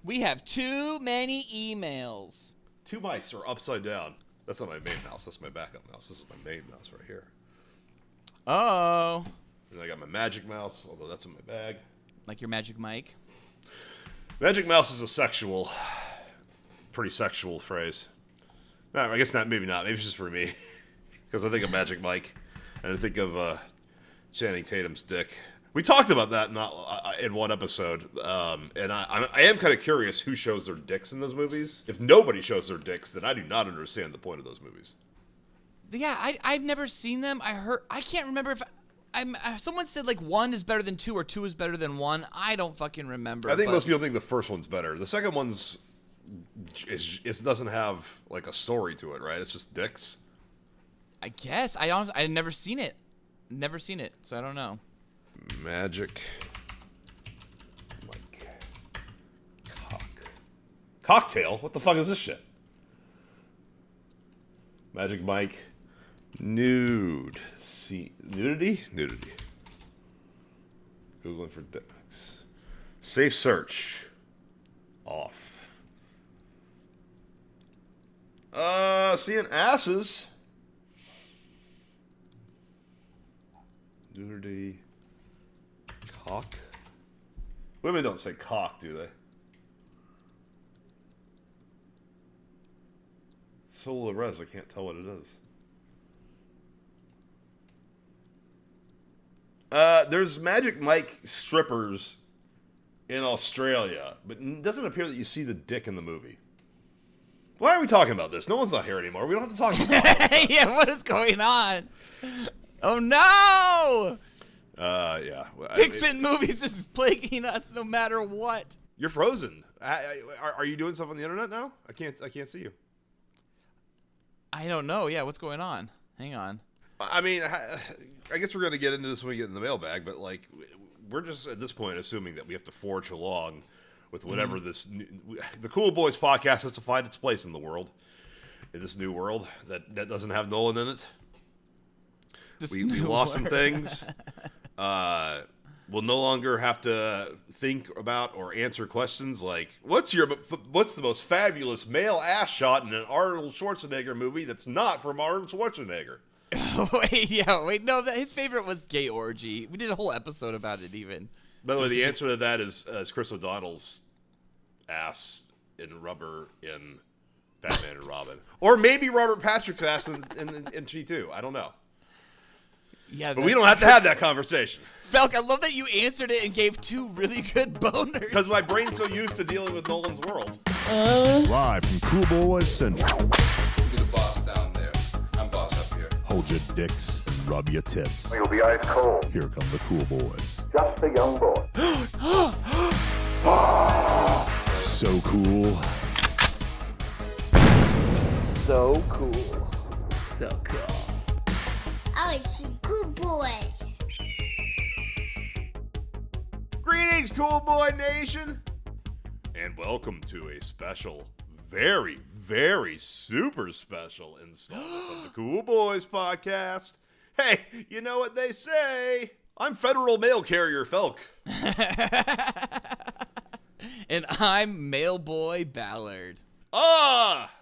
We have too many emails. Two mice are upside down. That's not my main mouse. That's my backup mouse. This is my main mouse right here. Oh. And I got my magic mouse, although that's in my bag. Like your Magic Mike? Magic mouse is a pretty sexual phrase. No, I guess not. Maybe not. Maybe it's just for me. Because I think of Magic Mike, and I think of Channing Tatum's dick. We talked about that in one episode, and I am kind of curious who shows their dicks in those movies. If nobody shows their dicks, then I do not understand the point of those movies. Yeah, I've never seen them. I can't remember if someone said like 1 is better than 2 or 2 is better than 1. I don't fucking remember. I think most people think the first one's better. The second one's it doesn't have like a story to it, right? It's just dicks. I guess I've never seen it. Never seen it, so I don't know. Magic Mike Cocktail? What the fuck is this shit? Magic Mike Nudity? Googling for dicks. Safe search. Off. Seeing asses. Nudity. Cock? Women don't say cock, do they? Solo res, I can't tell what it is. There's Magic Mike strippers in Australia, but it doesn't appear that you see the dick in the movie. Why are we talking about this? No one's not here anymore. We don't have to talk about it. Yeah, what is going on? Oh no! Yeah. Dicks in movies is plaguing us no matter what. You're frozen. Are you doing stuff on the internet now? I can't see you. I don't know. Yeah, what's going on? Hang on. I mean, I guess we're going to get into this when we get in the mailbag, but like, we're just at this point assuming that we have to forge along with whatever the Cool Boys podcast has to find its place in the world, in this new world that doesn't have Nolan in it. We lost some things. We'll no longer have to think about or answer questions like, what's the most fabulous male ass shot in an Arnold Schwarzenegger movie that's not from Arnold Schwarzenegger? Wait, no, his favorite was Gay Orgy. We did a whole episode about it even. By the way, the answer to that is Chris O'Donnell's ass in Rubber in Batman and Robin. Or maybe Robert Patrick's ass in T2. I don't know. Yeah, but we don't have to have that conversation. Felk, I love that you answered it and gave 2 really good boners. Because my brain's so used to dealing with Nolan's world. Live from Cool Boys Central. You're the boss down there. I'm boss up here. Hold your dicks and rub your tits. You'll be ice cold. Here come the Cool Boys. Just a young boy. So cool. So cool. So cool. Oh, it's Cool Boys. Greetings, Cool Boy Nation! And welcome to a special, very, very super special installment of the Cool Boys podcast. Hey, you know what they say? I'm Federal Mail Carrier Felk. And I'm Mailboy Ballard. Ah!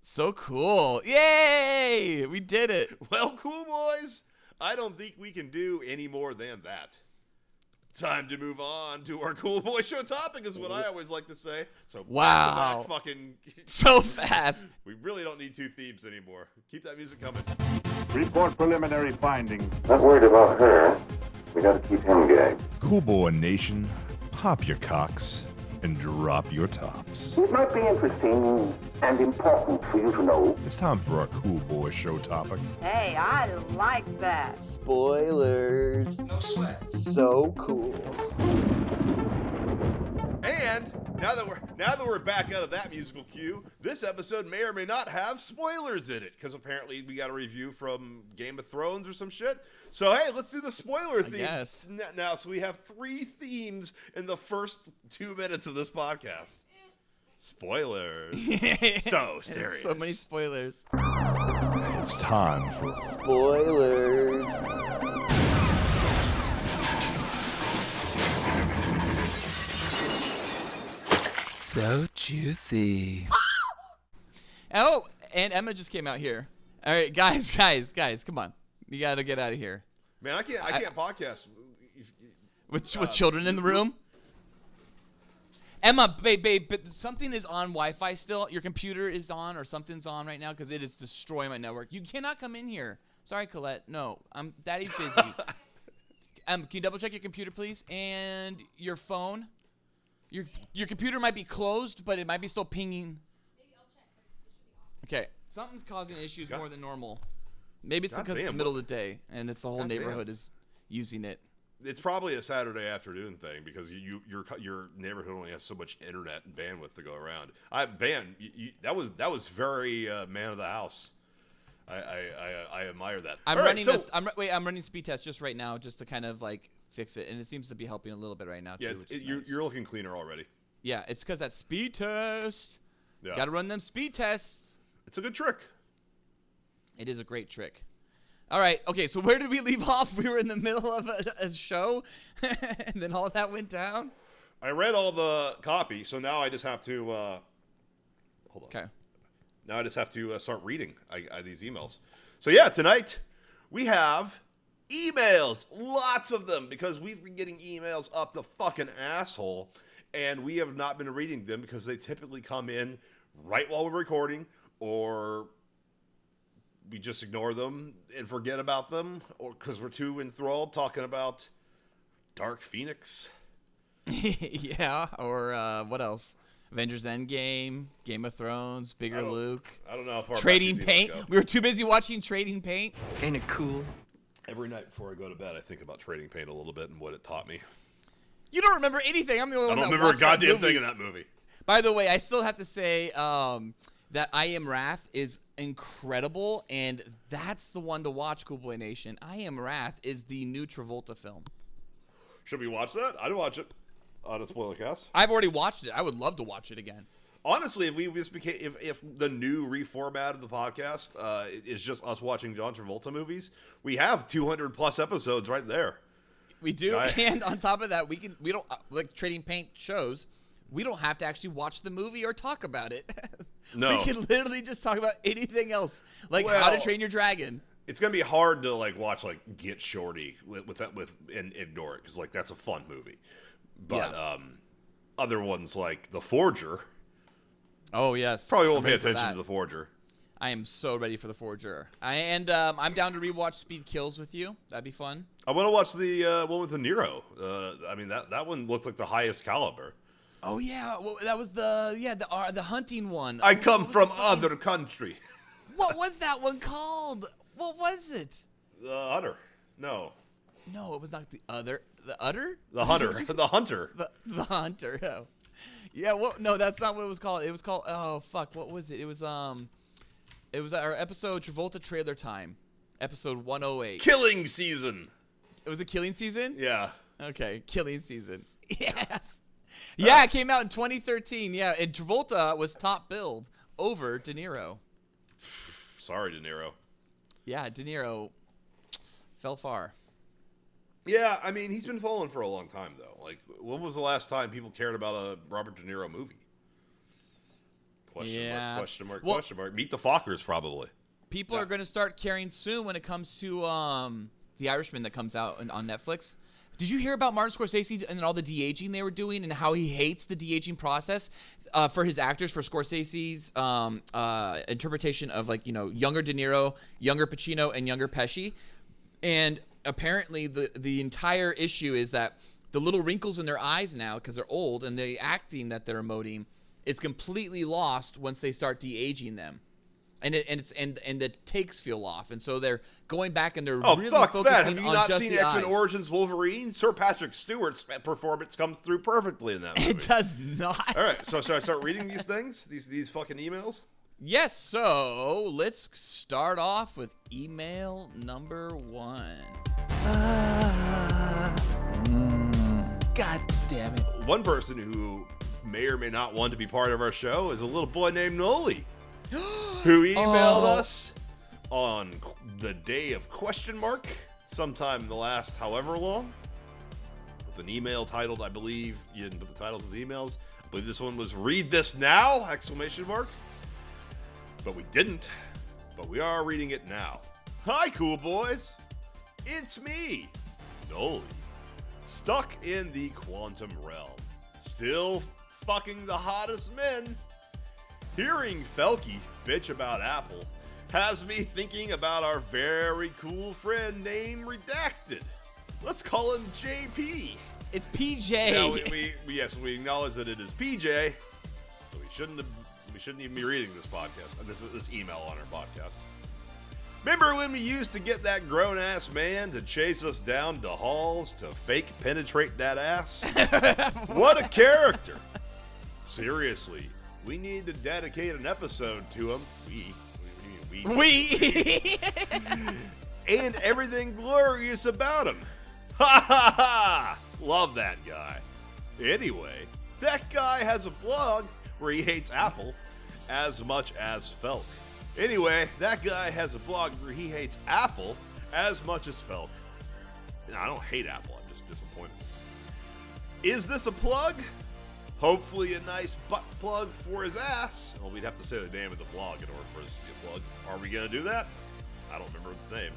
So cool. Yay! We did it. Well, Cool Boys, I don't think we can do any more than that. Time to move on to our Cool Boy Show topic is what I always like to say. So wow. Fucking so fast. We really don't need 2 themes anymore. Keep that music coming. Report preliminary findings. Not worried about her. We gotta keep him gagged. Cool Boy Nation, pop your cocks and drop your tops. It might be interesting and important for you to know. It's time for our Cool Boy Show topic. Hey, I like that. Spoilers. No sweat. So cool. And now that we're back out of that musical cue, this episode may or may not have spoilers in it because apparently we got a review from Game of Thrones or some shit. So hey, let's do the spoiler theme now. So we have 3 themes in the first 2 minutes of this podcast. Spoilers. So serious. So many spoilers. It's time for spoilers. So juicy. Oh, and Emma just came out here. All right, guys, come on. You got to get out of here. Man, I can't podcast. With children in the room? Emma, babe, but something is on Wi-Fi still. Your computer is on or something's on right now because it is destroying my network. You cannot come in here. Sorry, Colette. No, Daddy's busy. Can you double check your computer, please? And your phone? Your computer might be closed, but it might be still pinging. Maybe I'll check. Okay. Something's causing issues more than normal. Maybe it's because it's the middle of the day and it's the whole neighborhood is using it. It's probably a Saturday afternoon thing because your neighborhood only has so much internet and bandwidth to go around. That was very man of the house. I admire that. I'm running speed test just right now just to kind of like fix it, and it seems to be helping a little bit right now too. Yeah, you're looking cleaner already. Yeah, it's because that speed test. Yeah. Got to run them speed tests. It's a good trick. It is a great trick. All right. Okay. So where did we leave off? We were in the middle of a show, and then all of that went down. I read all the copy, so now I just have to hold on. Okay. Now I just have to start reading these emails. So yeah, tonight we have emails, lots of them, because we've been getting emails up the fucking asshole, and we have not been reading them because they typically come in right while we're recording, or we just ignore them and forget about them, or because we're too enthralled talking about Dark Phoenix. Yeah, or what else? Avengers Endgame, Game of Thrones, Bigger Luke. I don't know how far Trading Paint. We were too busy watching Trading Paint. Ain't it cool? Every night before I go to bed, I think about Trading Paint a little bit and what it taught me. You don't remember anything. I'm the only one that remember a watched that goddamn movie. thing in that movie. By the way, I still have to say that I Am Wrath is incredible, and that's the one to watch, Cool Boy Nation. I Am Wrath is the new Travolta film. Should we watch that? I'd watch it on a spoiler cast. I've already watched it. I would love to watch it again. Honestly, if we just became, if the new reformat of the podcast is just us watching John Travolta movies, we have 200 plus episodes right there. We do, and on top of that, we don't like Trading Paint shows. We don't have to actually watch the movie or talk about it. No, we can literally just talk about anything else, like How to Train Your Dragon. It's gonna be hard to like watch like Get Shorty and ignore it because like that's a fun movie, but other ones like The Forger. Oh yes, probably won't pay attention to The Forger. I am so ready for The Forger. I'm down to rewatch Speed Kills with you. That'd be fun. I want to watch the one with De Niro. I mean that one looked like the highest caliber. Oh yeah, well, that was the hunting one. I come from other country. What was that one called? What was it? The Hunter. No, it was not the other. The Udder? The Hunter. The Hunter. The Hunter. Oh. Yeah. Well, no, that's not what it was called. It was called. Oh fuck. What was it? It was our episode Travolta Trailer Time, episode 108. Killing Season. It was a Killing Season. Yeah. Okay, Killing Season. Yes. Yeah, it came out in 2013. Yeah, and Travolta was top billed over De Niro. Sorry, De Niro. Yeah, De Niro fell far. Yeah, I mean, he's been falling for a long time, though. Like, when was the last time people cared about a Robert De Niro movie? Question mark. Meet the Fockers, probably. People are going to start caring soon when it comes to The Irishman that comes out on Netflix. Did you hear about Martin Scorsese and all the de-aging they were doing and how he hates the de-aging process for his actors, for Scorsese's interpretation of, like, you know, younger De Niro, younger Pacino, and younger Pesci? And apparently the entire issue is that the little wrinkles in their eyes now, because they're old, and the acting that they're emoting is completely lost once they start de-aging them. And the takes feel off, and so they're going back and they're really focusing that. Have you on not just seen the X-Men eyes. Origins Wolverine? Sir Patrick Stewart's performance comes through perfectly in that movie. It does not. All right, so should I start reading these things? These fucking emails? Yes. So let's start off with email number 1. God damn it! One person who may or may not want to be part of our show is a little boy named Noli. Who emailed us on the day of question mark, sometime in the last however long, with an email titled, I believe, you didn't put the titles of the emails, I believe this one was read this now, exclamation mark. But we didn't. But we are reading it now. Hi, cool boys. It's me, Noli. Stuck in the quantum realm. Still fucking the hottest men. Hearing Felky bitch about Apple has me thinking about our very cool friend named Redacted. Let's call him JP. It's PJ. Now we acknowledge that it is PJ, so we shouldn't even be reading this podcast. This email on our podcast. Remember when we used to get that grown ass man to chase us down the halls to fake penetrate that ass? What a character! Seriously, we need to dedicate an episode to him. We. And everything glorious about him. Ha ha ha! Love that guy. Anyway, that guy has a blog where he hates Apple as much as Felk. Anyway, that guy has a blog where he hates Apple as much as Felk. No, I don't hate Apple, I'm just disappointed. Is this a plug? Hopefully a nice butt plug for his ass. Well, we'd have to say the name of the blog in order for this to be a plug. Are we going to do that? I don't remember its name.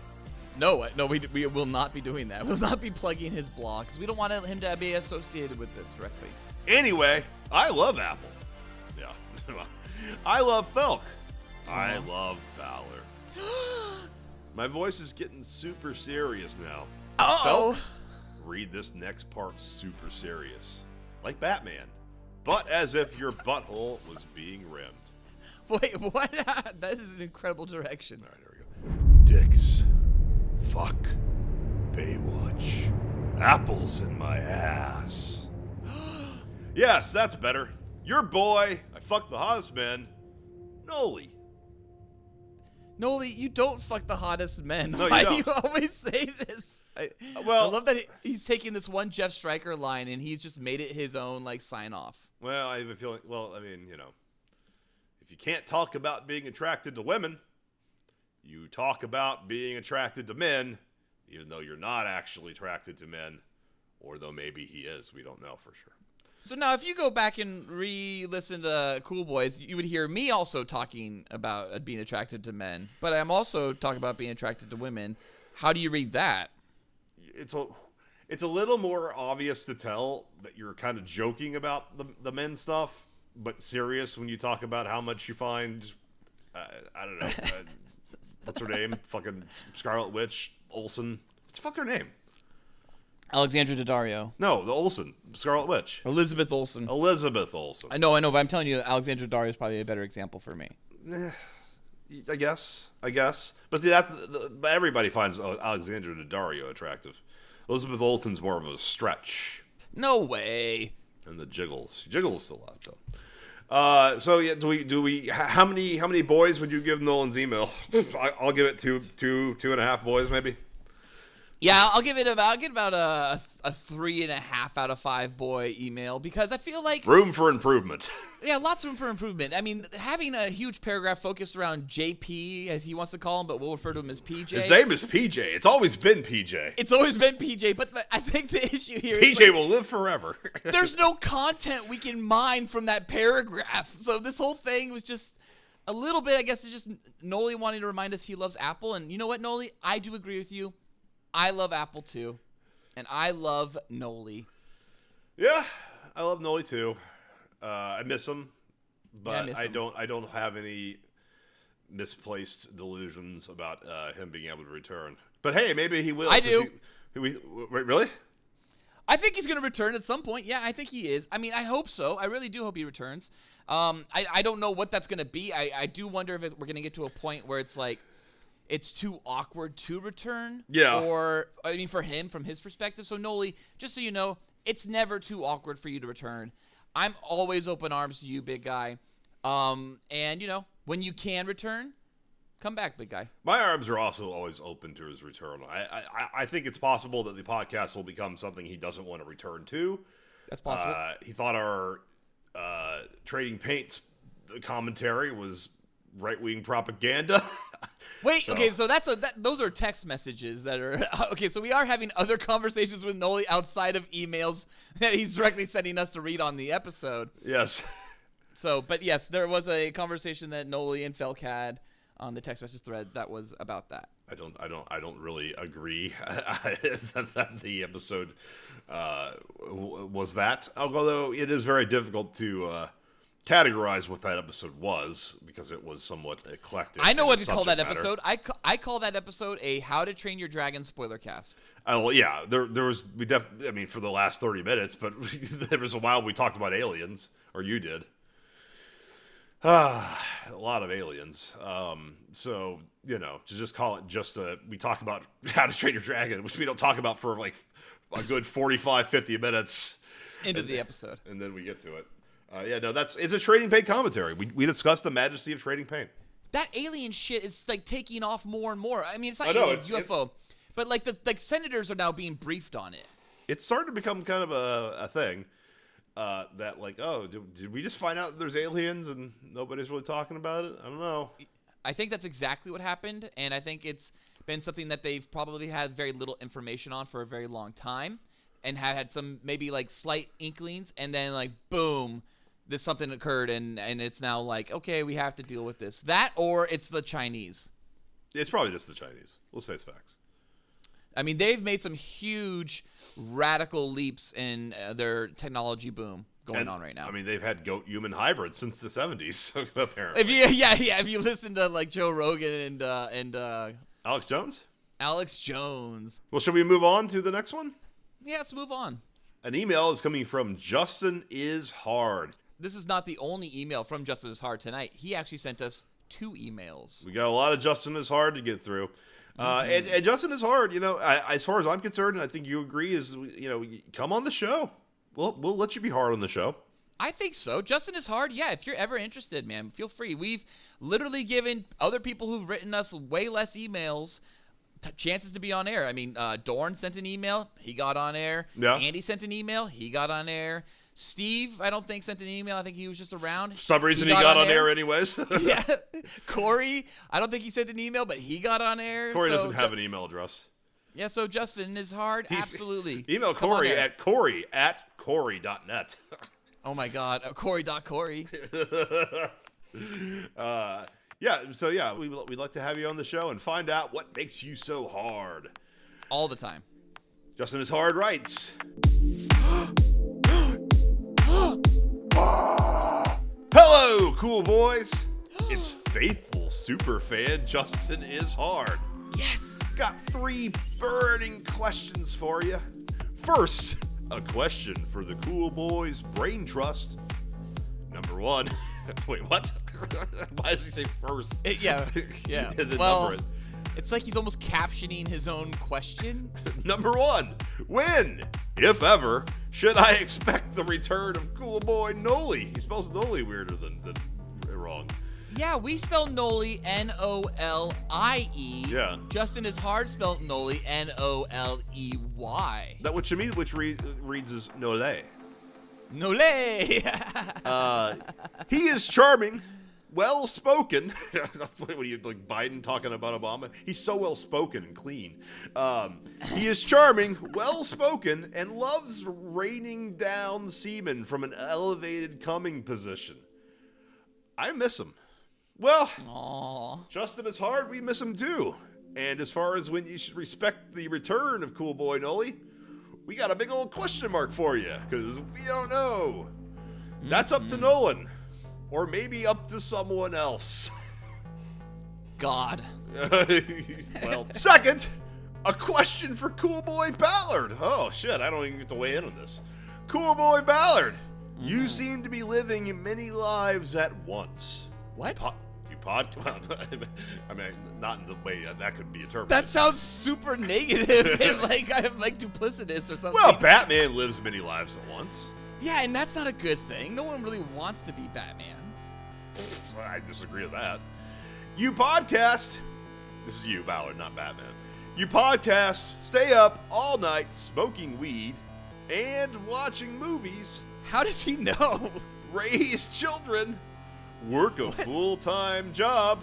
No, we will not be doing that. We'll not be plugging his blog because we don't want him to be associated with this directly. Anyway, I love Apple. Yeah. I love Felk. I love Valor. My voice is getting super serious now. Uh-oh. Felk, read this next part super serious. Like Batman. But as if your butthole was being rimmed. Wait, what? That is an incredible direction. All right, here we go. Dicks. Fuck. Baywatch. Apples in my ass. Yes, that's better. Your boy, I fucked the hottest men, Noli. Noli, you don't fuck the hottest men. No, you Why don't. do you always say this? I love that he's taking this one Jeff Stryker line and he's just made it his own, like, sign off. Well, I have a feeling, if you can't talk about being attracted to women, you talk about being attracted to men, even though you're not actually attracted to men, or though maybe he is. We don't know for sure. So now if you go back and re-listen to Cool Boys, you would hear me also talking about being attracted to men, but I'm also talking about being attracted to women. How do you read that? It's a little more obvious to tell that you're kind of joking about the men stuff, but serious when you talk about how much you find, I don't know, what's her name? Fucking Scarlet Witch Olsen. What's the fuck her name? Alexandra Daddario. No, the Olsen. Scarlet Witch. Elizabeth Olsen. Elizabeth Olsen. I know, but I'm telling you, Alexandra Daddario is probably a better example for me. I guess. But see, but everybody finds Alexandra Daddario attractive. Elizabeth Olsen's more of a stretch. No way. And the Jiggles. Jiggles still out though. So yeah, do we? How many boys would you give Nolan's email? I'll give it two and a half boys maybe. Yeah, I'll give it about a 3.5 out of 5 boy email because I feel like room for improvement. Yeah, lots of room for improvement. I mean, having a huge paragraph focused around JP, as he wants to call him, but we'll refer to him as PJ. His name is PJ. It's always been PJ. It's always been PJ, but I think the issue here is PJ will live forever. There's no content we can mine from that paragraph. So this whole thing was just a little bit, I guess, it's just Noli wanting to remind us he loves Apple. And you know what, Noli? I do agree with you. I love Apple too. And I love Noli. Yeah, I love Noli too. I miss him, but yeah, I don't have any misplaced delusions about him being able to return. But hey, maybe he will. I do. Wait, really? I think he's going to return at some point. Yeah, I think he is. I mean, I hope so. I really do hope he returns. I don't know what that's going to be. I do wonder if we're going to get to a point where it's like it's too awkward to return. Yeah. Or, I mean, for him, from his perspective. So, Noli, just so you know, it's never too awkward for you to return. I'm always open arms to you, big guy. And, you know, when you can return, come back, big guy. My arms are also always open to his return. I think it's possible that the podcast will become something he doesn't want to return to. That's possible. He thought our Trading Paints commentary was right-wing propaganda. Wait, So- okay, so those are text messages that are okay. So we are having other conversations with Noli outside of emails that he's directly sending us to read on the episode. Yes. So, but yes, there was a conversation that Noli and Felk had on the text message thread that was about that. I don't really agree that the episode was that. Although it is very difficult to categorize what that episode was because it was somewhat eclectic. I know in what its to call that subject matter. episode. I call that episode a How to Train Your Dragon spoiler cast. Well, yeah, there was I mean, for the last 30 minutes, but there was a while we talked about aliens, or you did. A lot of aliens. So, you know, to just call it we talk about How to Train Your Dragon, which we don't talk about for like a good 45, 50 minutes. Into the episode. And then we get to it. Yeah, no, it's a Trading Pain commentary. We discussed the majesty of Trading Pain. That alien shit is like taking off more and more. I mean, it's not I know, aliens, UFO. But like the senators are now being briefed on it. It's starting to become kind of a thing. That like, oh, did we just find out that there's aliens and nobody's really talking about it? I don't know. I think that's exactly what happened, and I think it's been something that they've probably had very little information on for a very long time, and had some maybe like slight inklings, and then like boom, this something occurred, and it's now like, okay, we have to deal with this. That or it's the Chinese. It's probably just the Chinese. Let's face facts. I mean, they've made some huge radical leaps in their technology boom going on right now. I mean, they've had goat-human hybrids since the 70s, apparently. If you listen to like Joe Rogan and Alex Jones? Alex Jones. Well, should we move on to the next one? Yeah, let's move on. An email is coming from Justin Is Hard. This is not the only email from Justin Is Hard tonight. He actually sent us 2 emails. We got a lot of Justin Is Hard to get through. And Justin Is Hard, you know, as far as I'm concerned, and I think you agree, is, you know, come on the show. We'll let you be hard on the show. I think so. Justin Is Hard. Yeah, if you're ever interested, man, feel free. We've literally given other people who've written us way less emails chances to be on air. I mean, Dorn sent an email. He got on air. Yeah. Andy sent an email. He got on air. Steve, I don't think, sent an email. I think he was just around. For some reason he got on air anyways. Yeah. Corey, I don't think he sent an email, but he got on air. Corey doesn't have an email address. Yeah, so Justin Is Hard. Absolutely. Email Corey at corey@corey.net. Oh, my God. Corey.Corey. Yeah, so yeah, we'd like to have you on the show and find out what makes you so hard. All the time. Justin Is Hard writes. Hello, cool boys. It's faithful superfan Justin Is Hard. Yes. Got 3 burning questions for you. First, a question for the Cool Boys Brain Trust. Number 1. Wait, what? Why does he say first? Yeah. And then Well, number it. it's like he's almost captioning his own question. Number 1. When, if ever, should I expect the return of Cool Boy Noli? He spells Noli weirder than wrong. Yeah, we spell Noli Nolie. Yeah. Justin Is Hard spelled Noli Noley. That which reads as Nole. Nole. He is charming, well-spoken. That's what you like Biden talking about Obama. He's so well-spoken and clean. He is charming, well-spoken, and loves raining down semen from an elevated coming position. I miss him. Well, Aww. Justin Is Hard, we miss him too. And as far as when you should respect the return of Cool Boy Noli, we got a big old question mark for you, because we don't know. That's up to Nolan. Or maybe up to someone else. God. Well, second, a question for Cool Boy Ballard. Oh, shit, I don't even get to weigh in on this. Cool Boy Ballard, you seem to be living many lives at once. What? I mean, not in the way that could be interpreted. That sounds super negative and like I'm like duplicitous or something. Well, Batman lives many lives at once. Yeah, and that's not a good thing. No one really wants to be Batman. I disagree with that. You podcast. This is you, Ballard, not Batman. You podcast, stay up all night smoking weed and watching movies, How does he know? raise children, work a full-time job,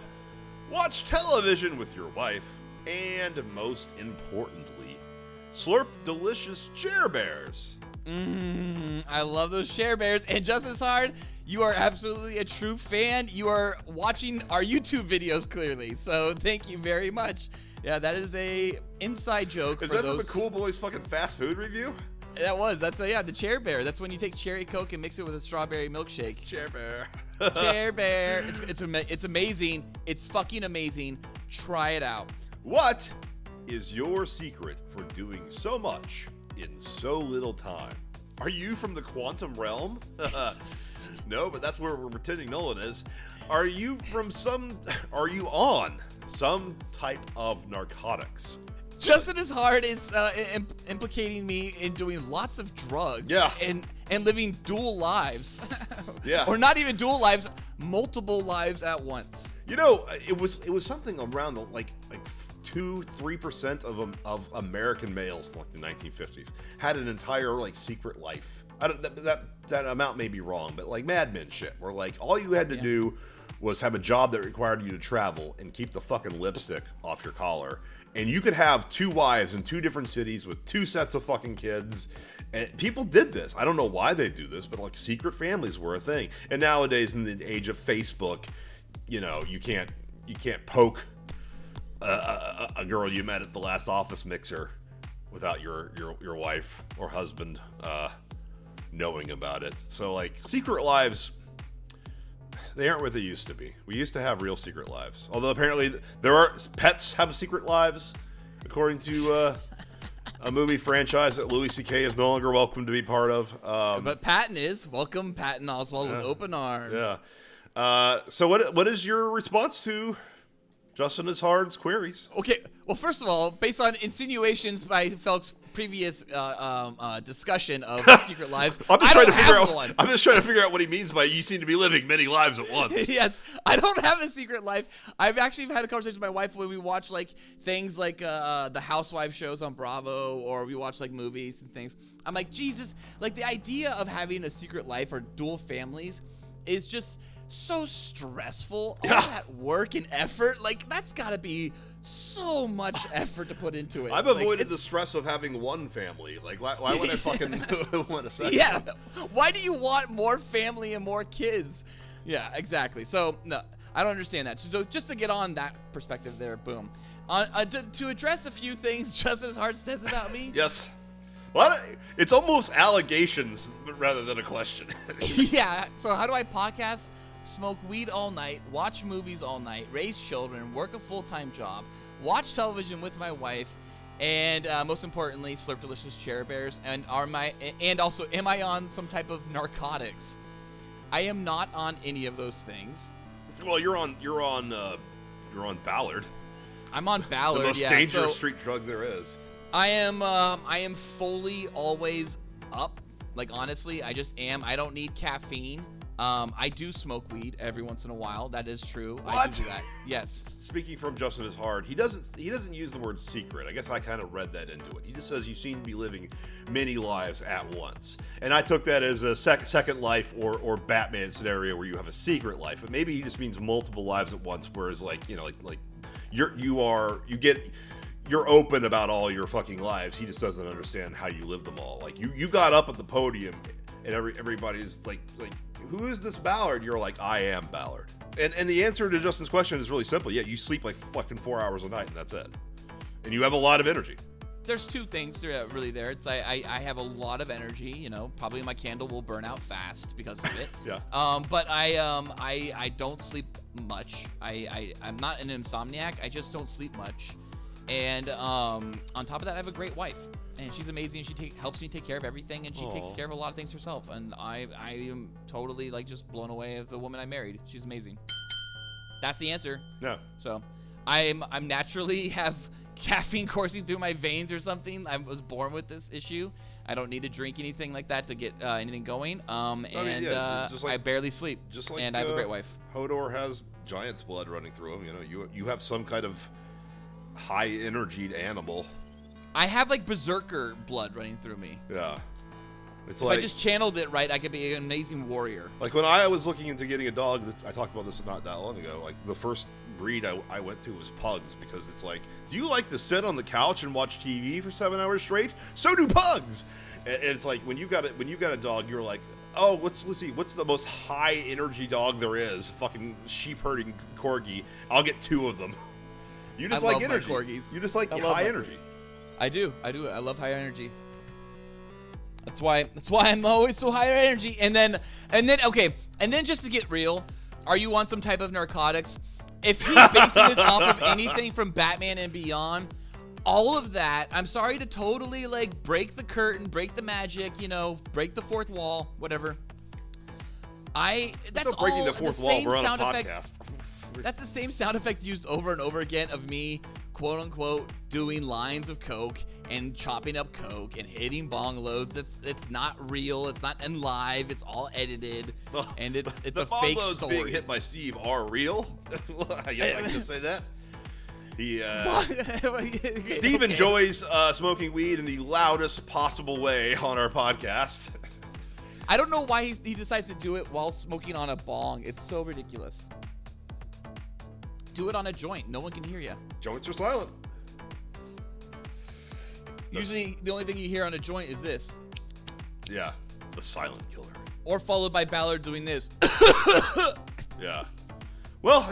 watch television with your wife, and most importantly, slurp delicious Cher Bears. I love those Cher Bears. And Justice Hard, you are absolutely a true fan. You are watching our YouTube videos clearly. So thank you very much. Yeah, that is a inside joke. Is that from the Cool Boys fucking fast food review? That's the Cher Bear. That's when you take cherry Coke and mix it with a strawberry milkshake. Cher Bear. Cher Bear. It's amazing. It's fucking amazing. Try it out. What is your secret for doing so much in so little time? Are you from the quantum realm? No, but that's where we're pretending Nolan is. Are you on some type of narcotics? Justin is hard is implicating me in doing lots of drugs. Yeah. And living dual lives. Yeah. Or not even dual lives, multiple lives at once. You know, it was something around the like 2-3% of American males in like the 1950s had an entire like secret life. I don't that amount may be wrong, but like Mad Men shit, where like all you had to do was have a job that required you to travel and keep the fucking lipstick off your collar, and you could have 2 wives in 2 different cities with 2 sets of fucking kids. And people did this. I don't know why they do this, but like secret families were a thing. And nowadays, in the age of Facebook, you know, you can't poke a girl you met at the last office mixer without your wife or husband knowing about it. So like secret lives, they aren't what they used to be. We used to have real secret lives. Although apparently pets have secret lives, according to a movie franchise that Louis C.K. is no longer welcome to be part of. But Patton is. Welcome Patton Oswalt with open arms. Yeah. So what is your response to Justin is Hard's queries? Okay, well, first of all, based on insinuations by Felk's previous discussion of secret lives, I'm just trying to figure out what he means by you seem to be living many lives at once. Yes, I don't have a secret life. I've actually had a conversation with my wife when we watch like things like the Housewives shows on Bravo, or we watch like movies and things. I'm like, Jesus, like the idea of having a secret life or dual families is just so stressful. All that work and effort, like that's gotta be so much effort to put into it. I've avoided the stress of having one family. Like why would I fucking want a second? Yeah, why do you want more family and more kids? Yeah, exactly. So no, I don't understand that. So just to get on that perspective there, boom. To address a few things Justin Hart says about me. Yes. It's almost allegations rather than a question. Yeah. So how do I podcast? Smoke weed all night, watch movies all night, raise children, work a full-time job, watch television with my wife, and most importantly, slurp delicious Cher Bears. And also, am I on some type of narcotics? I am not on any of those things. Well, you're on Ballard. I'm on Ballard. The most dangerous street drug there is. I am fully always up. Like honestly, I just am. I don't need caffeine. I do smoke weed every once in a while. That is true. What? I do that. Yes. Speaking from Justin is Hard, he doesn't use the word secret. I guess I kind of read that into it. He just says you seem to be living many lives at once, and I took that as a second life or Batman scenario where you have a secret life. But maybe he just means multiple lives at once. Whereas like you're open about all your fucking lives. He just doesn't understand how you live them all. Like you got up at the podium and everybody's like, who is this Ballard? You're like, I am Ballard. And the answer to Justin's question is really simple. Yeah, you sleep like fucking 4 hours a night and that's it. And you have a lot of energy. There's 2 things really there. It's I have a lot of energy, you know, probably my candle will burn out fast because of it. Yeah. But I don't sleep much. I'm not an insomniac. I just don't sleep much. And on top of that, I have a great wife, and she's amazing. She helps me take care of everything, and she takes care of a lot of things herself. And I am totally like just blown away of the woman I married. She's amazing. That's the answer. Yeah. So I'm naturally have caffeine coursing through my veins or something. I was born with this issue. I don't need to drink anything like that to get anything going. I barely sleep. Just like and I have a great wife. Hodor has giant's blood running through him. You know, you have some kind of high-energied animal. I have like berserker blood running through me. Yeah. It's If like I just channeled it right, I could be an amazing warrior. Like when I was looking into getting a dog, I talked about this not that long ago. Like the first breed I went to was pugs, because it's like, do you like to sit on the couch and watch TV for 7 hours straight? So do pugs. And it's like when you got a dog, you're like, oh, let's see, what's the most high energy dog there is? Fucking sheep herding corgi. I'll get 2 of them. You just I like love my energy. corgis. You just like I love high my energy. I do. I love high energy. That's why I'm always so high energy. And then just to get real, are you on some type of narcotics? If he's basing this off of anything from Batman and Beyond, all of that, I'm sorry to totally like break the curtain, break the magic, break the fourth wall, whatever. That's Still breaking all the fourth the wall. same We're on a sound effect. podcast. That's the same sound effect used over and over again of me, quote unquote, doing lines of coke and chopping up coke and hitting bong loads. It's not real. It's not in live. It's all edited, and it's the a bong fake loads story. being hit by Steve are real. I guess I can just say that. Steve enjoys smoking weed in the loudest possible way on our podcast. I don't know why he decides to do it while smoking on a bong. It's so ridiculous. Do it on a joint. No one can hear you. Joints are silent. Usually, the only thing you hear on a joint is this. Yeah, the silent killer. Or followed by Ballard doing this. Yeah. Well,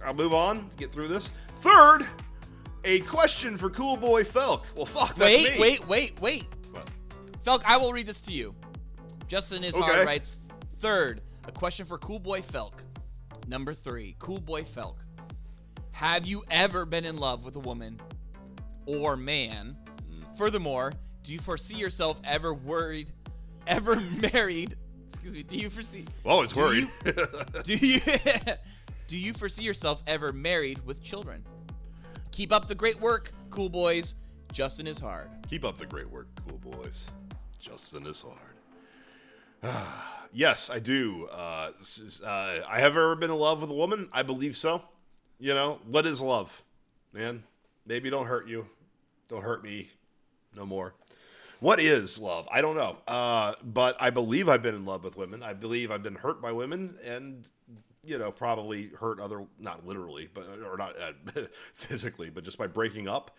I'll move on, get through this. Third, a question for Cool Boy Felk. Well, fuck, that's me. Wait. What? Felk, I will read this to you. Justin Ishar Okay. writes, third, a question for Cool Boy Felk. Number 3, Cool Boy Felk. Have you ever been in love with a woman or man? Furthermore, do you foresee yourself ever married? Excuse me. Do you foresee? Well, it's worried. Do you foresee yourself ever married with children? Keep up the great work, cool boys. Justin is hard. Keep up the great work, Cool Boys. Justin is hard. Yes, I do. I have ever been in love with a woman? I believe so. What is love? Man, maybe don't hurt you. Don't hurt me no more. What is love? I don't know. But I believe I've been in love with women. I believe I've been hurt by women and, probably hurt not literally, or not physically, but just by breaking up.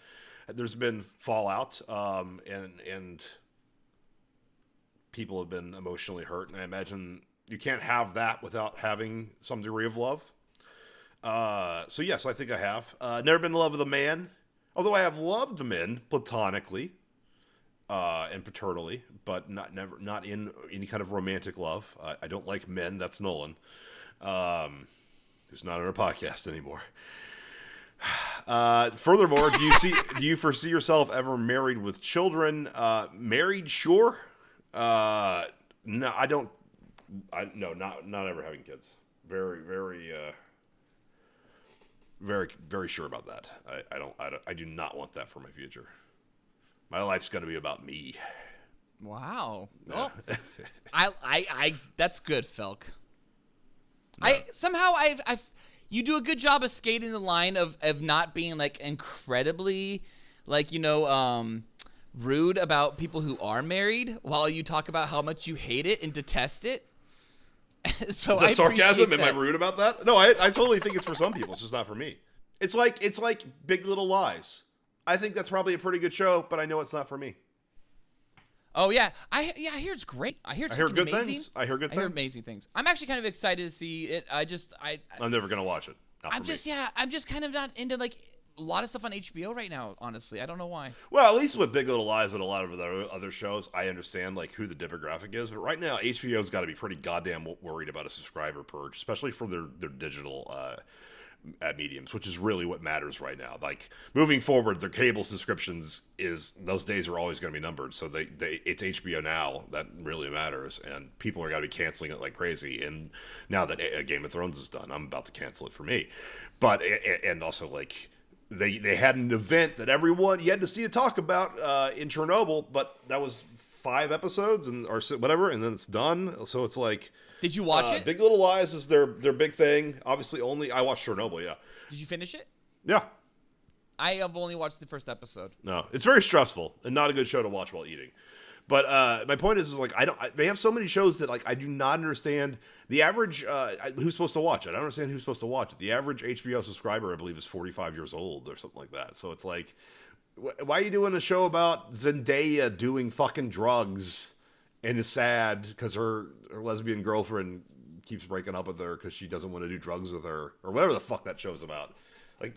There's been fallout, and people have been emotionally hurt. And I imagine you can't have that without having some degree of love. So yes, I think I have. Never been in love with a man, although I have loved men platonically, and paternally, but not in any kind of romantic love. I don't like men. That's Nolan, who's not on our podcast anymore. Furthermore, do you foresee yourself ever married with children? Married, sure. No, I don't. Not ever having kids. Very, very, very, very sure about that. I do not want that for my future. My life's going to be about me. Wow. Yeah. Well, I that's good, Felk. Yeah. You do a good job of skating the line of not being like incredibly rude about people who are married while you talk about how much you hate it and detest it. So Is that sarcasm? Am I that. rude about that? No, I totally think it's for some people. It's just not for me. It's like Big Little Lies. I think that's probably a pretty good show, but I know it's not for me. Oh yeah, I hear it's great. I hear good amazing. things. I hear good I hear things. amazing things. I'm actually kind of excited to see it. I'm never gonna watch it. Not I'm for just me. I'm just kind of not into like a lot of stuff on HBO right now. Honestly, I don't know why. Well, at least with Big Little Lies and a lot of the other shows, I understand like who the demographic is. But right now, HBO's got to be pretty goddamn worried about a subscriber purge, especially for their digital mediums, which is really what matters right now. Like moving forward, their cable subscriptions those days are always going to be numbered. So it's HBO now that really matters, and people are going to be canceling it like crazy. And now that Game of Thrones is done, I'm about to cancel it for me. But and also like. They had an event that you had to see a talk about in Chernobyl, but that was 5 episodes or whatever, and then it's done. So it's like, Did you watch it? Big Little Lies is their big thing. Obviously, I watched Chernobyl. Yeah. Did you finish it? Yeah. I have only watched the first episode. No, it's very stressful and not a good show to watch while eating. But my point is like they have so many shows that like I do not understand the average who's supposed to watch it. I don't understand who's supposed to watch it. The average HBO subscriber, I believe, is 45 years old or something like that. So it's like, why are you doing a show about Zendaya doing fucking drugs and is sad because her lesbian girlfriend keeps breaking up with her because she doesn't want to do drugs with her or whatever the fuck that show's about? Like,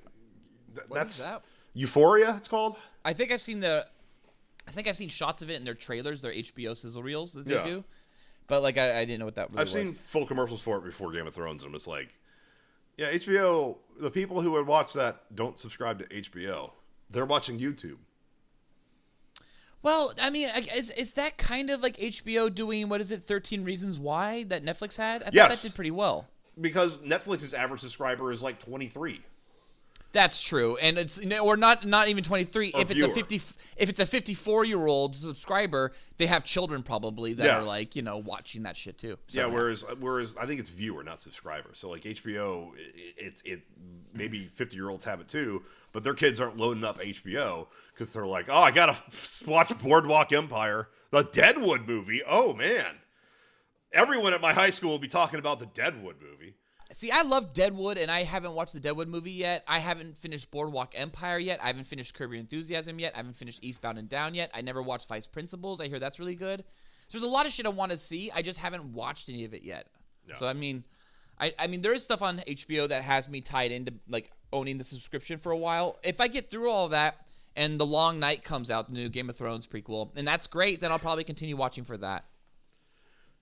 that's that? Euphoria. It's called. I think I've seen shots of it in their trailers, their HBO sizzle reels that they do. But like I didn't know what that really was. I've seen full commercials for it before Game of Thrones, and I'm just like, yeah, HBO. The people who would watch that don't subscribe to HBO. They're watching YouTube. Well, I mean, is that kind of like HBO doing, 13 Reasons Why that Netflix had? I thought that did pretty well. Because Netflix's average subscriber is like 23. That's true, and it's or not even 23. Or if fewer. It's a 54-year-old subscriber, they have children probably that are like watching that shit too. So, whereas I think it's viewer, not subscriber. So like HBO, it maybe 50-year-olds have it too, but their kids aren't loading up HBO because they're like, oh, I gotta watch Boardwalk Empire, the Deadwood movie. Oh man, everyone at my high school will be talking about the Deadwood movie. See, I love Deadwood, and I haven't watched the Deadwood movie yet. I haven't finished Boardwalk Empire yet. I haven't finished Curb Your Enthusiasm yet. I haven't finished Eastbound and Down yet. I never watched Vice Principals. I hear that's really good. So there's a lot of shit I want to see. I just haven't watched any of it yet. Yeah. So I mean, there is stuff on HBO that has me tied into like owning the subscription for a while. If I get through all of that and The Long Night comes out, the new Game of Thrones prequel, and that's great, then I'll probably continue watching for that.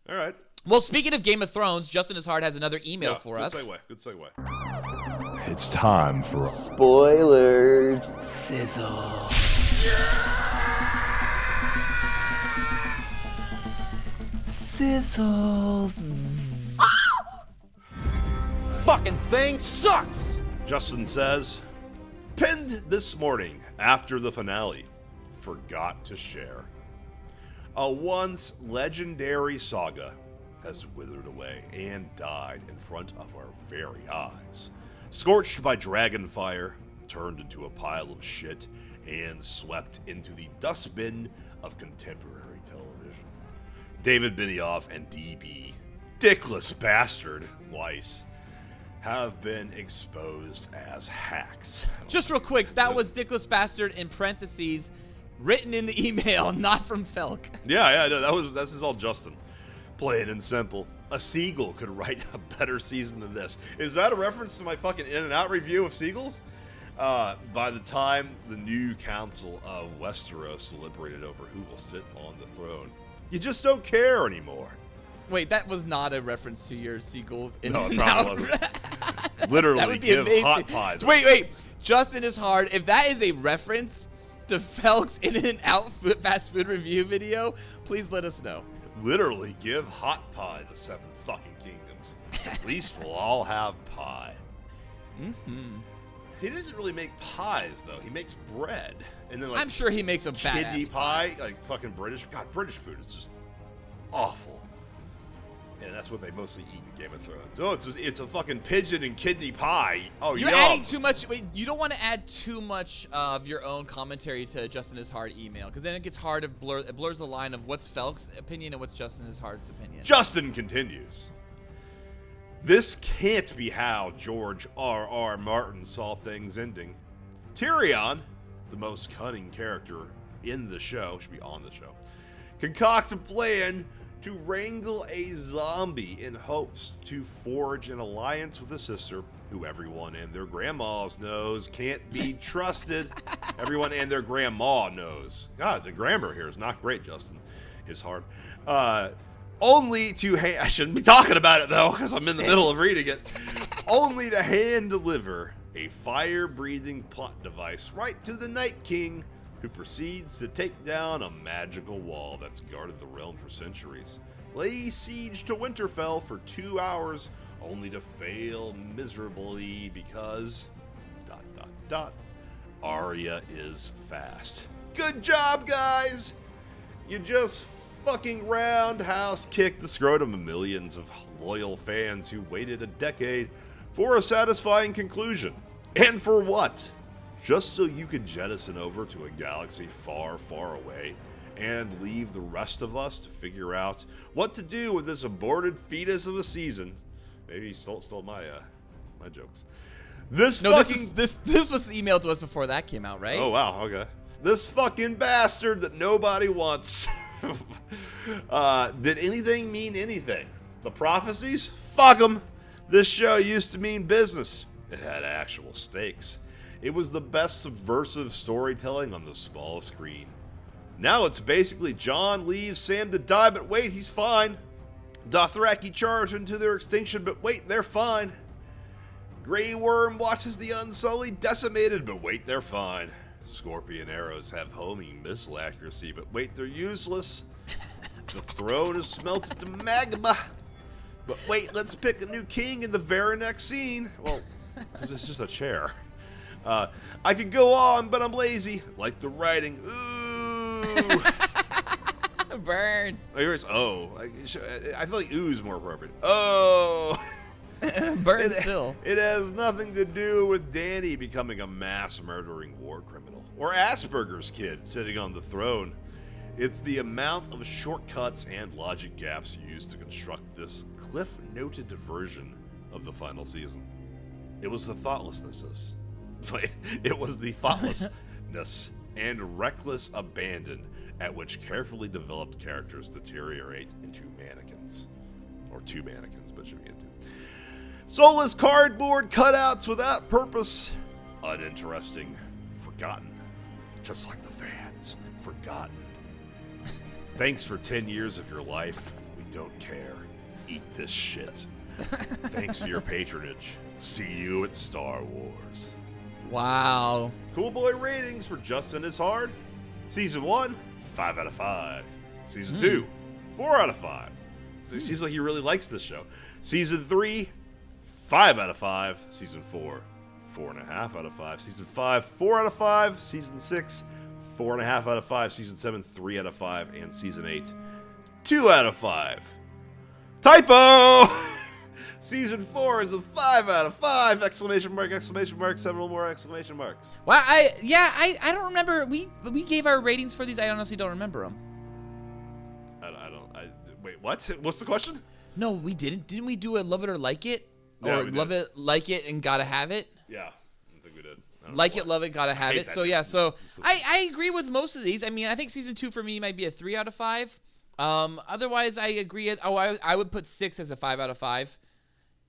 All right. Well, speaking of Game of Thrones, Justin Ishard has another email for us. Good segue. It's time for spoilers. Sizzle. Sizzles. Fucking thing sucks. Justin says, pinned this morning after the finale, forgot to share. A once legendary saga has withered away and died in front of our very eyes. Scorched by dragon fire, turned into a pile of shit, and swept into the dustbin of contemporary television. David Benioff and DB, dickless bastard, Weiss, have been exposed as hacks. Just real quick, that was dickless bastard in parentheses, written in the email, not from Felk. Yeah, no, this is all Justin. Plain and simple. A seagull could write a better season than this. Is that a reference to my fucking In-N-Out review of seagulls? By the time the new council of Westeros deliberated over who will sit on the throne, you just don't care anymore. Wait, that was not a reference to your seagulls. No, it probably wasn't. Literally give amazing. hot pie. Wait. Justin Ishard. If that is a reference to Felk's In-N-Out fast food review video, please let us know. Literally give hot pie the 7 fucking kingdoms. At least we'll all have pie. Mm-hmm. He doesn't really make pies though. He makes bread, and then like I'm sure he makes a kidney badass pie, like fucking British. God, British food is just awful. And that's what they mostly eat in Game of Thrones. Oh, it's a fucking pigeon and kidney pie. Oh, you're yum. adding too much. Wait, you don't want to add too much of your own commentary to Justin Ishard email, because then it gets hard to blur. It blurs the line of what's Felk's opinion and what's Justin Ishard's opinion. Justin continues. This can't be how George R.R. Martin saw things ending. Tyrion, the most cunning character in the show, should be on the show, concocts a plan to wrangle a zombie in hopes to forge an alliance with a sister who everyone and their grandmas knows can't be trusted. Everyone and their grandma knows. God, the grammar here is not great, Justin. It's hard. Only to I shouldn't be talking about it, though, because I'm in the middle of reading it. Only to hand-deliver a fire-breathing plot device right to the Night King, who proceeds to take down a magical wall that's guarded the realm for centuries, lay siege to Winterfell for 2 hours, only to fail miserably because... ... Arya is fast. Good job, guys! You just fucking roundhouse kicked the scrotum of millions of loyal fans who waited a decade for a satisfying conclusion. And for what? Just so you could jettison over to a galaxy far, far away and leave the rest of us to figure out what to do with this aborted fetus of a season. Maybe he stole my jokes. This was emailed to us before that came out, right? Oh wow, okay. This fucking bastard that nobody wants. Did anything mean anything? The prophecies? Fuck them. This show used to mean business. It had actual stakes. It was the best subversive storytelling on the small screen. Now it's basically John leaves Sam to die, but wait, he's fine. Dothraki charge into their extinction, but wait, they're fine. Grey Worm watches the Unsullied decimated, but wait, they're fine. Scorpion arrows have homing missile accuracy, but wait, they're useless. The throne is smelted to magma, but wait, let's pick a new king in the very next scene. Well, because it's just a chair. I could go on, but I'm lazy. Like the writing. Ooh. Burn. Oh, I feel like ooh is more appropriate. Oh. Burn still. It has nothing to do with Danny becoming a mass murdering war criminal or Asperger's kid sitting on the throne. It's the amount of shortcuts and logic gaps used to construct this cliff-noted version of the final season. It was the thoughtlessness. It was the thoughtlessness and reckless abandon at which carefully developed characters deteriorate into mannequins. Or two mannequins, but should be into. Soulless cardboard cutouts without purpose. Uninteresting. Forgotten. Just like the fans. Forgotten. Thanks for 10 years of your life. We don't care. Eat this shit. Thanks for your patronage. See you at Star Wars. Wow. Cool Boy ratings for Justin is Hard. Season 1, 5 out of 5. Season 2, 4 out of 5. So it seems like he really likes this show. Season 3, 5 out of 5. Season 4, 4.5 out of 5. Season 5, 4 out of 5. Season 6, 4.5 out of 5. Season 7, 3 out of 5. And Season 8, 2 out of 5. Typo! Season 4 is a 5 out of 5! Exclamation mark, several more exclamation marks. Well, I don't remember. We gave our ratings for these. I honestly don't remember them. Wait, what? What's the question? No, we didn't. Didn't we do a love it or like it? Yeah, or love it, like it, and gotta have it? Yeah, I think we did. Like it, love it, gotta have it. So yeah, so This is- I agree with most of these. I mean, I think season 2 for me might be a 3 out of 5. Otherwise, I agree. I would put 6 as a 5 out of 5.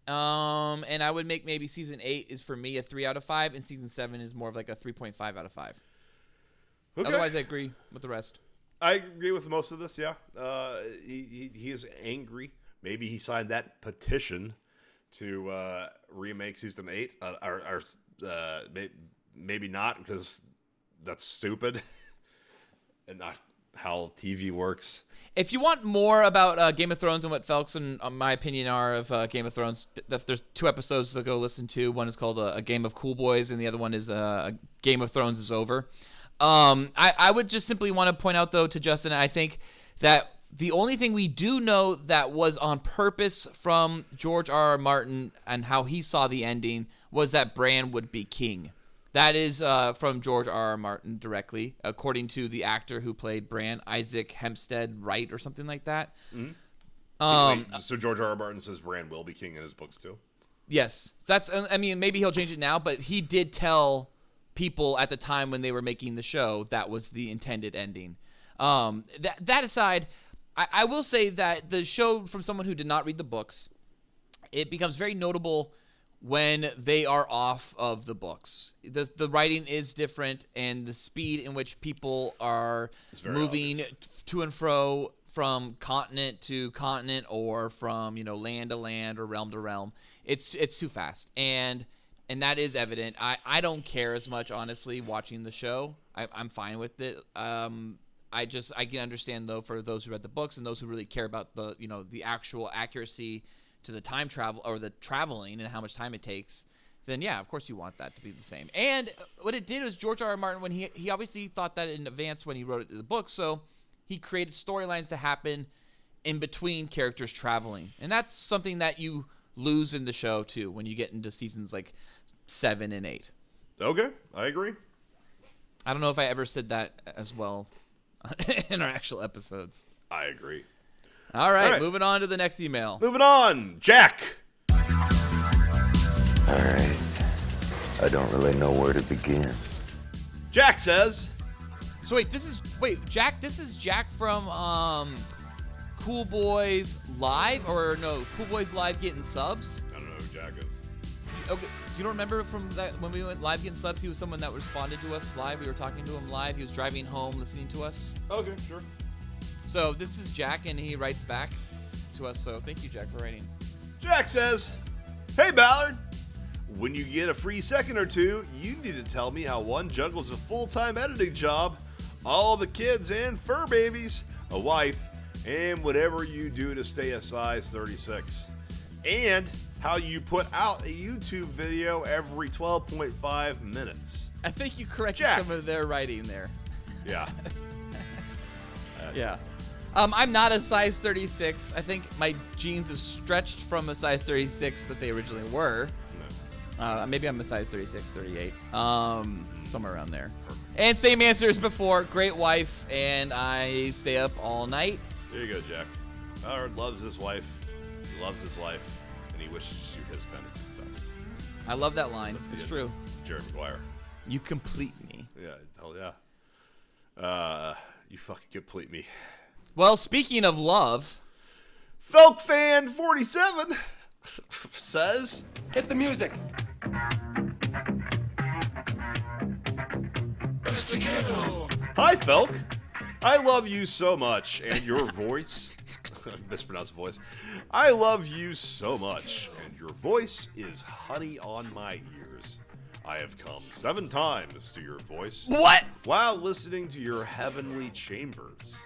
And I would make maybe season 8 is for me a 3 out of 5, and season 7 is more of like a 3.5 out of 5. Okay. Otherwise, I agree with the rest. I agree with most of this, yeah. He is angry. Maybe he signed that petition to remake season 8. Maybe not, because that's stupid and not how TV works. If you want more about Game of Thrones and what Felix and my opinion are of Game of Thrones, there's 2 episodes to go listen to. One is called A Game of Cool Boys, and the other one is Game of Thrones is Over. I would just simply want to point out, though, to Justin, I think that the only thing we do know that was on purpose from George R.R. Martin and how he saw the ending was that Bran would be king. That is from George R.R. Martin directly, according to the actor who played Bran, Isaac Hempstead Wright or something like that. Mm-hmm. So George R.R. Martin says Bran will be king in his books, too? Yes. I mean, maybe he'll change it now, but he did tell people at the time when they were making the show that was the intended ending. That aside, I will say that the show, from someone who did not read the books, it becomes very notable when they are off of the books. The writing is different, and the speed in which people are moving obvious. to and fro from continent to continent, or from land to land or realm to realm, it's too fast, and that is evident. I don't care as much, honestly, watching the show. I'm fine with it. I can understand, though, for those who read the books and those who really care about the actual accuracy to the time travel or the traveling and how much time it takes, then yeah, of course you want that to be the same. And what it did was George R.R. Martin, when he obviously thought that in advance when he wrote it in the book, so he created storylines to happen in between characters traveling. And that's something that you lose in the show too when you get into seasons like 7 and 8. Okay, I agree. I don't know if I ever said that as well in our actual episodes. I agree. All right, All right. moving on to the next email. Moving on. Jack. All right. I don't really know where to begin. Jack says, So Jack, this is Jack from Cool Boys Live, or no, Cool Boys Live getting subs. I don't know who Jack is. Okay, you don't remember from that when we went live getting subs? He was someone that responded to us live. We were talking to him live. He was driving home, listening to us. Okay, sure. So this is Jack, and he writes back to us. So thank you, Jack, for writing. Jack says, "Hey Ballard, when you get a free second or two, you need to tell me how one juggles a full-time editing job, all the kids and fur babies, a wife, and whatever you do to stay a size 36. And how you put out a YouTube video every 12.5 minutes. I think you corrected Jack. some of their writing there. Yeah. Yeah. I'm not a size 36. I think my jeans have stretched from a size 36 that they originally were. Maybe I'm a size 36, 38. Somewhere around there. And same answer as before. Great wife, and I stay up all night. There you go, Jack. Ballard loves his wife, he loves his life, and he wishes you his kind of success. I love that line. That's the It's end true. of Jerry Maguire. You complete me. Yeah, hell yeah. You fucking complete me. Well, speaking of love, FelkFan47 says, Hit the music. "Hi, Felk. I love you so much, and your voice..." mispronounced voice. "I love you so much, and your voice is honey on my ears. I have come 7 times to your voice what? while listening to your heavenly chambers.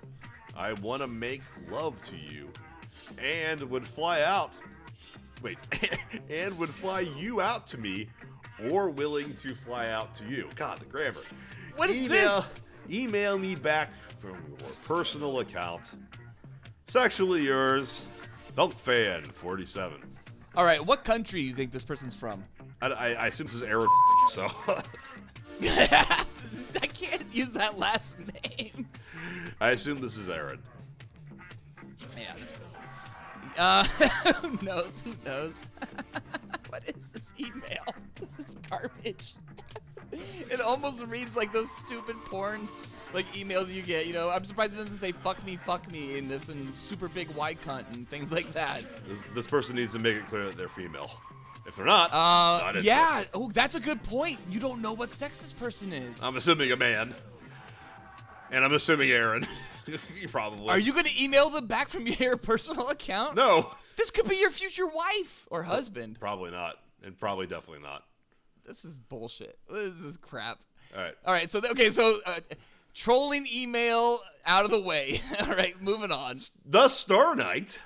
I want to make love to you, and would fly out... Wait, and would fly you out to me, or willing to fly out to you." God, the grammar. What is this? Email me back from your personal account. Sexually yours, FelkFan47. All right, what country do you think this person's from? I assume this is Aaron, so... I can't use that last name. I assume this is Aaron. Yeah, that's good. Who knows? Who knows? What is this email? This is garbage. It almost reads like those stupid porn like emails you get. You know, I'm surprised it doesn't say fuck me in this and super big white cunt and things like that. This person needs to make it clear that they're female. If they're not yeah. interested. Oh, that's a good point. You don't know what sex this person is. I'm assuming a man. And I'm assuming Aaron. You probably. Are you going to email them back from your personal account? No. This could be your future wife or husband. Probably not. And probably definitely not. This is bullshit. This is crap. All right. So trolling email out of the way. All right, moving on. The Star Knight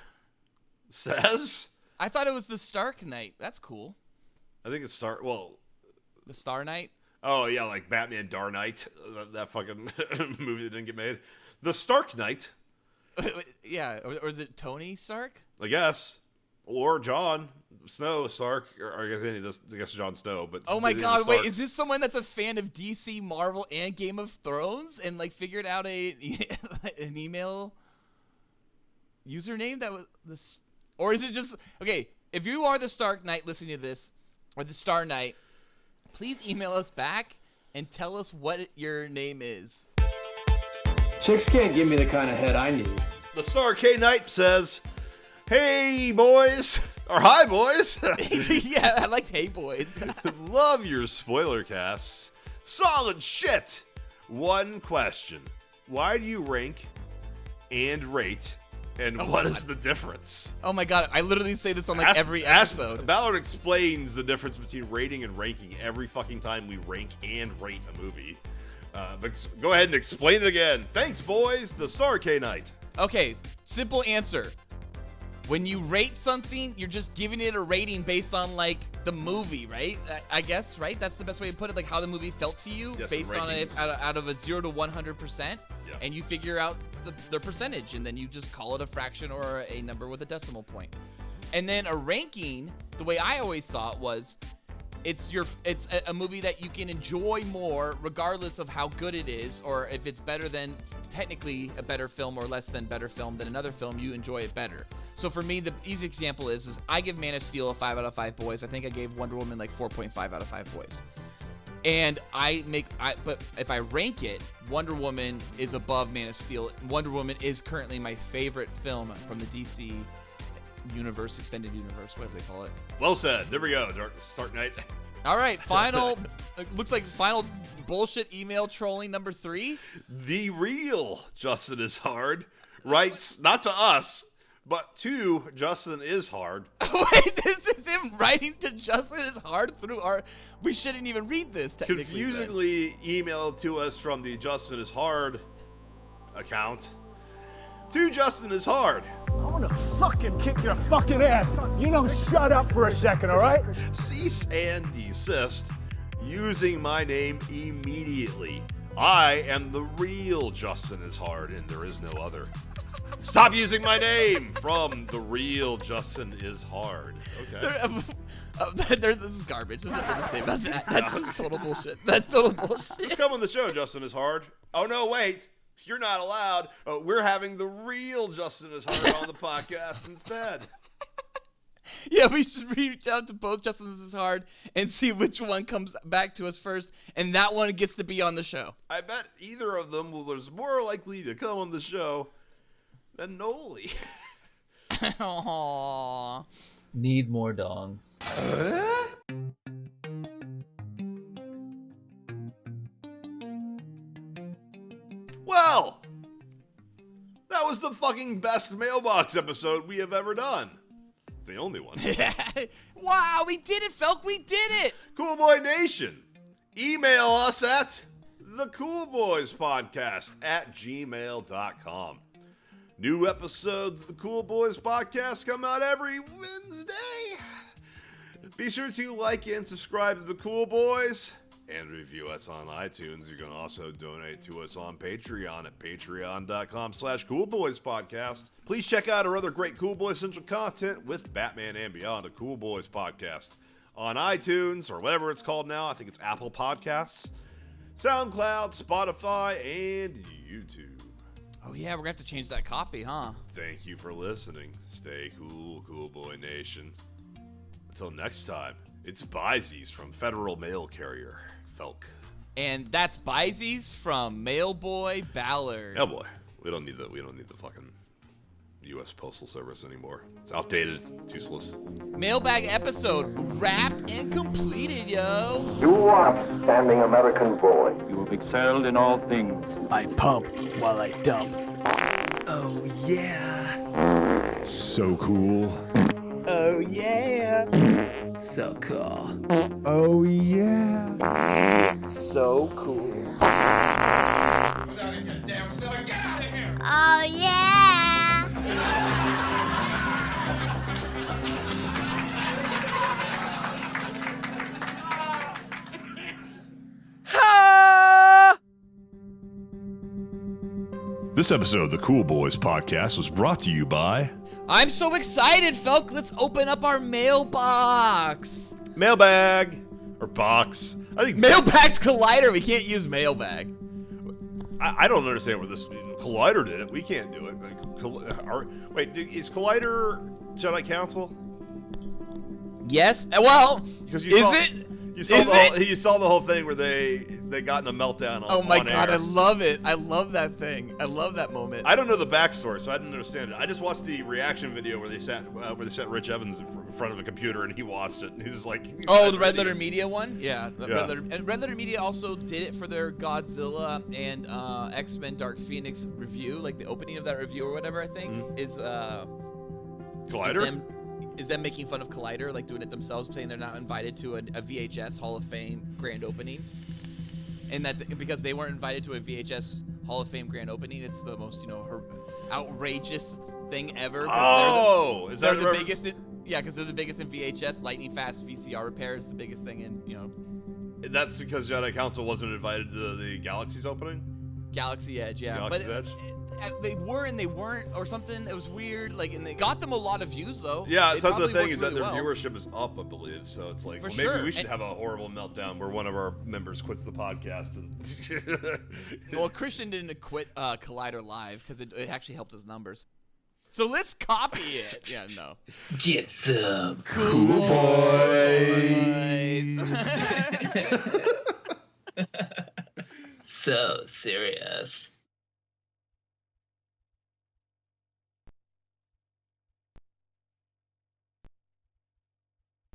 says... I thought it was the Stark Knight. That's cool. I think it's Well... The Star Knight? Oh, yeah, like Batman Dark Knight. That fucking movie that didn't get made. The Stark Knight. Yeah, or is it Tony Stark? I guess. Or Jon Snow Stark. Or I guess any of this. I guess Jon Snow. But Oh my the god, wait, Starks. is this someone that's a fan of DC, Marvel, and Game of Thrones and like figured out an email username that was this? Or is it just... Okay, if you are the Stark Knight listening to this, or the Star Knight, please email us back and tell us what your name is. Chicks can't give me the kind of head I need. The Star K Knight says, "Hey, boys." Or hi, boys. Yeah, I like Hey Boys. Love your spoiler casts. Solid shit. One question. Why do you rank and rate, and what is the difference? Oh my god, I literally say this on like every episode. Ballard explains the difference between rating and ranking every fucking time we rank and rate a movie. But go ahead and explain it again. Thanks, boys. The Star K Knight. Okay, simple answer. When you rate something, you're just giving it a rating based on like the movie, right? I guess, right? That's the best way to put it, like how the movie felt to you, Yes, based on it out of a 0 to 100%, Yeah. and you figure out the percentage, and then you just call it a fraction or a number with a decimal point. And then a ranking, the way I always saw it was, it's a movie that you can enjoy more regardless of how good it is, or if it's better than technically a better film or less than better film than another film, you enjoy it better. So for me, the easy example is I give Man of Steel a 5 out of 5 boys. I think I gave Wonder Woman like 4.5 out of 5 boys. And but if I rank it, Wonder Woman is above Man of Steel. Wonder Woman is currently my favorite film from the DC universe, extended universe, whatever they call it. Well said. There we go. Start night. All right, final. Looks like final bullshit email trolling number 3. The real Justin is hard writes not to us, but to Justin is hard. Wait, this is him writing to Justin is hard through our. We shouldn't even read this. Technically, confusingly emailed to us from the Justin is hard account. To Justin is hard. I want to fucking kick your fucking ass. You know, shut up for a second, all right? Cease and desist using my name immediately. I am the real Justin is hard, and there is no other. Stop using my name from the real Justin is hard. Okay. This is garbage. There's nothing to say about that. That's just total bullshit. That's total bullshit. Just come on the show, Justin is hard. Oh, no, wait. You're not allowed. We're having the real Justin is hard on the podcast instead. Yeah, we should reach out to both Justin is hard and see which one comes back to us first, and that one gets to be on the show. I bet either of them was more likely to come on the show than Noli. Aww. Need more dong. Well, that was the fucking best Mailbox episode we have ever done. It's the only one. Wow, we did it, Felk. We did it. Cool Boy Nation, email us at thecoolboyspodcast@gmail.com. New episodes of the Cool Boys Podcast come out every Wednesday. Be sure to like and subscribe to the Cool Boys and review us on iTunes. You can also donate to us on Patreon at patreon.com/coolboyspodcast. Please check out our other great Cool Boys Central content with Batman and Beyond, a Cool Boys podcast on iTunes, or whatever it's called now. I think it's Apple Podcasts, SoundCloud, Spotify, and YouTube. Oh, yeah, we're going to have to change that copy, huh? Thank you for listening. Stay cool, Cool Boy Nation. Until next time, it's Byzies from Federal Mail Carrier, Felk. And that's Byzies from Mailboy Ballard. Mailboy. We don't need the fucking U.S. Postal Service anymore. It's outdated, it's useless. Mailbag episode wrapped and completed, yo. You are upstanding American boy. You have excelled in all things. I pump while I dump. Oh, yeah. So cool. Oh, yeah. So cool. Oh, yeah. So cool. Oh, yeah. This episode of the Cool Boys Podcast was brought to you by... I'm so excited, Felk. Let's open up our mailbox. Mailbag. Or box. I think Mailbag's Collider. We can't use mailbag. I don't understand where this Collider did it. We can't do it. Wait, is Collider Jedi Council? Yes. Well, Because is it? You saw the whole thing where they got in a meltdown. Oh my god, air. I love it. I love that thing. I love that moment. I don't know the backstory, so I didn't understand it. I just watched the reaction video where they sat Rich Evans in front of a computer and he watched it and he's like, oh, the Red Letter Media one? Yeah. Yeah. Red Letter Media also did it for their Godzilla and X-Men Dark Phoenix review, like the opening of that review or whatever. I think is Collider. Is them making fun of Collider, like doing it themselves, saying they're not invited to a VHS Hall of Fame grand opening, and that because they weren't invited to a VHS Hall of Fame grand opening, it's the most outrageous thing ever. Is that the biggest? Because they're the biggest in VHS. Lightning fast VCR repair is the biggest thing in That's because Jedi Council wasn't invited to the Galaxy's opening. Galaxy Edge, yeah. Galaxy's Edge. they were and they weren't or something. It was weird. Like, and they got them a lot of views though. Yeah, They so that's the probably thing worked is that really their well. viewership is up, I believe. So it's like, For well, maybe sure. we should And- have a horrible meltdown where one of our members quits the podcast. And Well, Christian didn't quit Collider Live because it actually helped his numbers. So let's copy it. Yeah, no. Get some Cool boys.